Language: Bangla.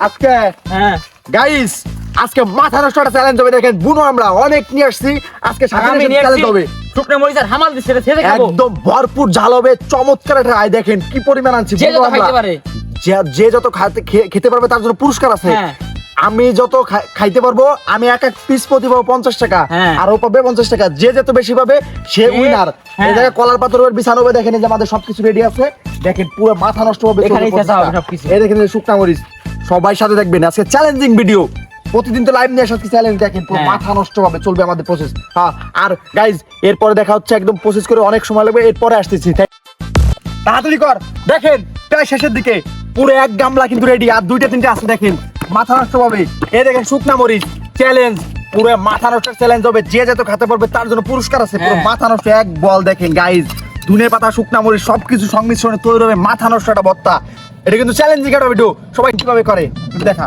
আজকে গাইস আজকে মাথা নষ্ট একটা চ্যালেঞ্জ হবে। দেখেন বুনো আমরা অনেক নিয়ে আসছি, আজকে চ্যালেঞ্জ হবে। শুকনো মরিচ আর হামাল দিছে রে, ছেড়ে খাবো একদম ভরপুর ঝাল হবে, চমৎকার একটা আয়। দেখেন কি পরিমাণ আনছি। যে বুনো যত আমরা। খাইতে পারে। যে যত খেতে পারবে তার জন্য পুরস্কার আছে। হ্যাঁ। আমি যত খাইতে পারবো, আমি এক এক পিস প্রতি পাবো 50 টাকা, হ্যাঁ। আর ও পাবে 50 টাকা। যে যত বেশি পাবে সে উইনার। হ্যাঁ। এই জায়গায় কলার পাথরের বিছানো হবে। দেখেন এই যে আমাদের সবকিছু রেডি আছে। দেখেন পুরো মাথা নষ্ট হবে। এখানেই চেঁচা হবে সবকিছু। এই দেখেন এই যে শুকনা মরিচ। সবাই সাথে দেখবেন, আজকে চ্যালেঞ্জিং ভিডিও। প্রতিদিন তো লাইভ নিয়ে আসার চ্যালেঞ্জ। দেখেন পুরো হ্যাঁ। মাথা নষ্ট হবে, চলবে আমাদের প্রসেস। হ্যাঁ, আর গাইজ এরপরে দেখা হচ্ছে, একদম প্রসেস করে অনেক সময় লাগবে, এরপরে আসতেছি। তাড়াতাড়ি কর। দেখেন প্রায় শেষের দিকে, পুরো এক গামলা কিন্তু রেডি, আর দুইটা তিনটা আছে। দেখেন মাথা নষ্ট হবে। এই দেখেন শুকনা মরিচ চ্যালেঞ্জ, পুরো মাথা নষ্ট চ্যালেঞ্জ হবে। যে যত খেতে পারবে তার জন্য পুরস্কার আছে। পুরো হ্যাঁ। মাথা নষ্ট এক বল। দেখেন গাইজ ধনে পাতা শুকনা মরিচ সবকিছু সংমিশ্রণে তৈরি হবে মাথা নষ্ট একটা ভর্তা। এটা কিন্তু চ্যালেঞ্জিং একটা ভিডিও। সবাই কিভাবে করে একটু দেখা।